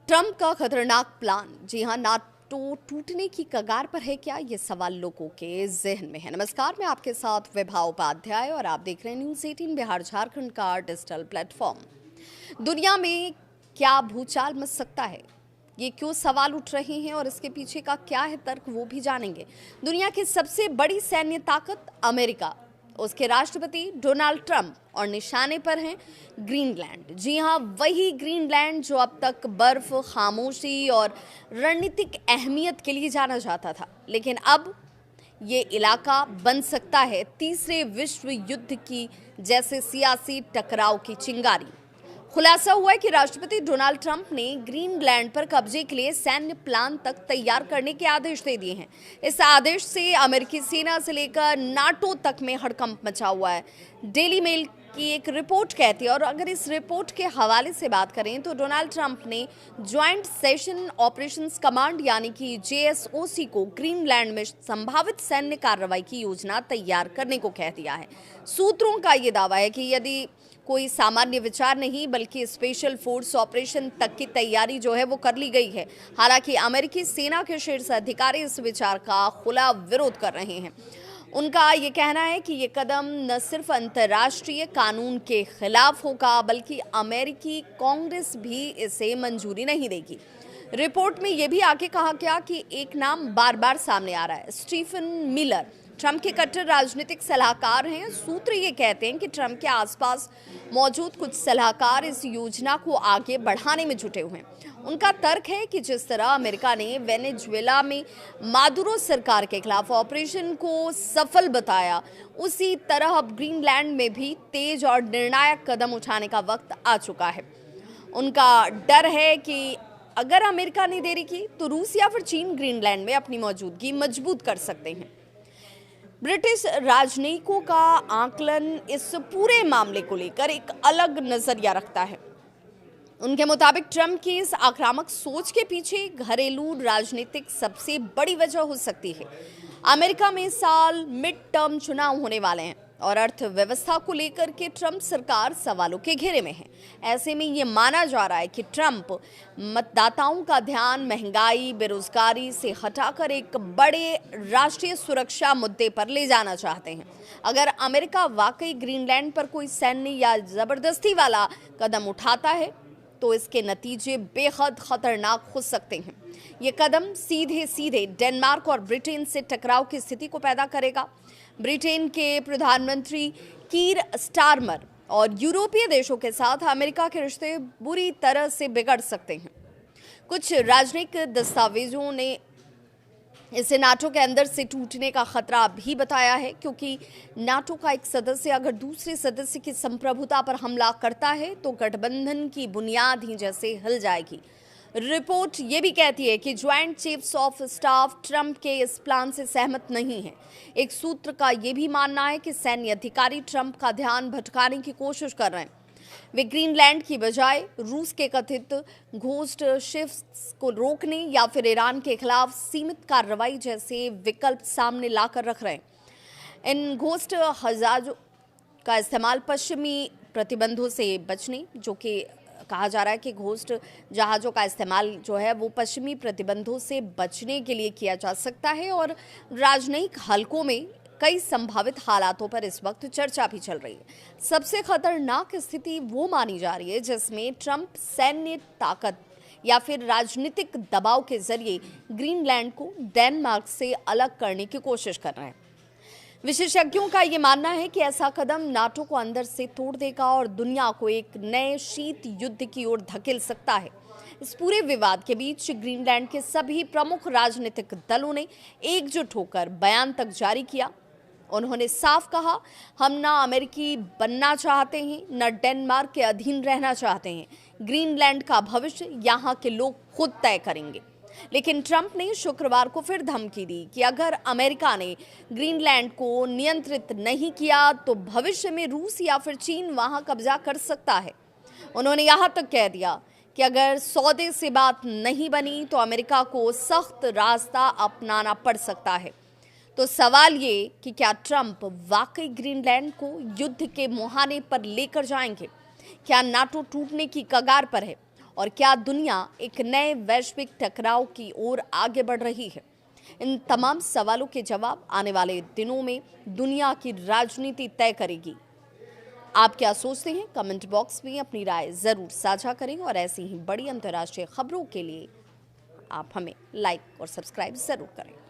Trump का खतरनाक plan, जी हां, नाटो टूटने की कगार पर है क्या? ये सवाल लोगों के जहन में है। नमस्कार, मैं आपके साथ विभा उपाध्याय और आप देख रहे हैं न्यूज़ 18 बिहार झारखंड का डिजिटल प्लेटफॉर्म। दुनिया में क्या भूचाल मच सकता है? ये क्यों सवाल उठ रहे हैं और इसके पीछे का क्या है तर्क, वो भी जानेंगे। दुनिया की सबसे बड़ी सैन्य ताकत अमेरिका, उसके राष्ट्रपति डोनाल्ड ट्रंप और निशाने पर हैं ग्रीनलैंड। जी हां, वही ग्रीनलैंड जो अब तक बर्फ, खामोशी और रणनीतिक अहमियत के लिए जाना जाता था, लेकिन अब ये इलाका बन सकता है तीसरे विश्व युद्ध की जैसे सियासी टकराव की चिंगारी। खुलासा हुआ है कि राष्ट्रपति डोनाल्ड ट्रंप ने ग्रीनलैंड पर कब्जे के लिए सैन्य प्लान तक तैयार करने के आदेश दे दिए हैं। इस आदेश से अमेरिकी सेना से लेकर नाटो तक में हड़कंप मचा हुआ है। डेली मेल की एक रिपोर्ट कहती है, और अगर इस रिपोर्ट के हवाले से बात करें तो डोनाल्ड ट्रंप ने ज्वाइंट सेशन ऑपरेशंस कमांड यानी कि JSOC को ग्रीनलैंड में संभावित सैन्य कार्रवाई की योजना तैयार करने को कह दिया है। सूत्रों का ये दावा है कि यदि कोई सामान्य विचार नहीं बल्कि स्पेशल फोर्स ऑपरेशन तक की तैयारी जो है वो कर ली गई है। हालांकि अमेरिकी सेना के शीर्ष अधिकारी इस विचार का खुला विरोध कर रहे हैं। उनका ये कहना है कि ये कदम न सिर्फ अंतर्राष्ट्रीय कानून के खिलाफ होगा बल्कि अमेरिकी कांग्रेस भी इसे मंजूरी नहीं देगी। रिपोर्ट में यह भी आगे कहा गया कि एक नाम बार बार सामने आ रहा है, स्टीफन मिलर। ट्रंप के कट्टर राजनीतिक सलाहकार हैं। सूत्र ये कहते हैं कि ट्रंप के आसपास मौजूद कुछ सलाहकार इस योजना को आगे बढ़ाने में जुटे हुए हैं। उनका तर्क है कि जिस तरह अमेरिका ने वेनेजुएला में मादुरो सरकार के खिलाफ ऑपरेशन को सफल बताया, उसी तरह अब ग्रीनलैंड में भी तेज और निर्णायक कदम उठाने का वक्त आ चुका है। उनका डर है कि अगर अमेरिका ने देरी की तो रूस या फिर चीन ग्रीनलैंड में अपनी मौजूदगी मजबूत कर सकते हैं। ब्रिटिश राजनयिकों का आकलन इस पूरे मामले को लेकर एक अलग नजरिया रखता है। उनके मुताबिक ट्रंप की इस आक्रामक सोच के पीछे घरेलू राजनीतिक सबसे बड़ी वजह हो सकती है। अमेरिका में इस साल मिड टर्म चुनाव होने वाले हैं और अर्थव्यवस्था को लेकर के ट्रंप सरकार सवालों के घेरे में है। ऐसे में ये माना जा रहा है कि ट्रंप मतदाताओं का ध्यान महंगाई, बेरोजगारी से हटाकर एक बड़े राष्ट्रीय सुरक्षा मुद्दे पर ले जाना चाहते हैं। अगर अमेरिका वाकई ग्रीनलैंड पर कोई सैन्य या जबरदस्ती वाला कदम उठाता है तो इसके नतीजे बेहद खतरनाक हो सकते हैं। ये कदम सीधे सीधे डेनमार्क और ब्रिटेन से टकराव की स्थिति को पैदा करेगा। ब्रिटेन के प्रधानमंत्री कीर स्टारमर और यूरोपीय देशों के साथ अमेरिका के रिश्ते बुरी तरह से बिगड़ सकते हैं। कुछ राजनीतिक दस्तावेजों ने इसे नाटो के अंदर से टूटने का खतरा भी बताया है, क्योंकि नाटो का एक सदस्य अगर दूसरे सदस्य की संप्रभुता पर हमला करता है तो गठबंधन की बुनियाद ही जैसे हिल जाएगी। रिपोर्ट ये भी कहती है कि joint chiefs of staff Trump के इस प्लान से सहमत नहीं है। एक सूत्र का ये भी मानना है कि सैन्य अधिकारी ट्रंप का ध्यान भटकाने की कोशिश कर रहे हैं। वे ग्रीनलैंड की बजाय रूस के कथित घोस्ट शिप्स को रोकने या फिर ईरान के खिलाफ सीमित कार्रवाई जैसे विकल्प सामने लाकर रख रहे हैं। इन घोस्ट जहाजों का इस्तेमाल पश्चिमी प्रतिबंधों से बचने, जो कि कहा जा रहा है कि घोस्ट जहाज़ों का इस्तेमाल जो है वो पश्चिमी प्रतिबंधों से बचने के लिए किया जा सकता है, और राजनयिक हलकों में कई संभावित हालातों पर इस वक्त चर्चा भी चल रही है। सबसे खतरनाक स्थिति वो मानी जा रही है जिसमें ट्रंप सैन्य ताकत या फिर राजनीतिक दबाव के जरिए ग्रीनलैंड को डेनमार्क से अलग करने की कोशिश कर रहे हैं। विशेषज्ञों का ये मानना है कि ऐसा कदम नाटो को अंदर से तोड़ देगा और दुनिया को एक नए शीत युद्ध की ओर धकेल सकता है। इस पूरे विवाद के बीच ग्रीनलैंड के सभी प्रमुख राजनीतिक दलों ने एकजुट होकर बयान तक जारी किया। उन्होंने साफ कहा, हम ना अमेरिकी बनना चाहते हैं, न डेनमार्क के अधीन रहना चाहते हैं। ग्रीनलैंड का भविष्य यहाँ के लोग खुद तय करेंगे। लेकिन ट्रंप ने शुक्रवार को फिर धमकी दी कि अगर अमेरिका ने ग्रीनलैंड को नियंत्रित नहीं किया तो भविष्य में रूस या फिर चीन वहां कब्जा कर सकता है। उन्होंने यहां तक कह दिया कि अगर सौदे से बात नहीं बनी तो अमेरिका को सख्त रास्ता अपनाना पड़ सकता है। तो सवाल ये कि क्या ट्रंप वाकई ग्रीनलैंड को युद्ध के मुहाने पर लेकर जाएंगे? क्या नाटो टूटने की कगार पर है और क्या दुनिया एक नए वैश्विक टकराव की ओर आगे बढ़ रही है? इन तमाम सवालों के जवाब आने वाले दिनों में दुनिया की राजनीति तय करेगी। आप क्या सोचते हैं? कमेंट बॉक्स में अपनी राय जरूर साझा करें और ऐसी ही बड़ी अंतर्राष्ट्रीय खबरों के लिए आप हमें लाइक और सब्सक्राइब जरूर करें।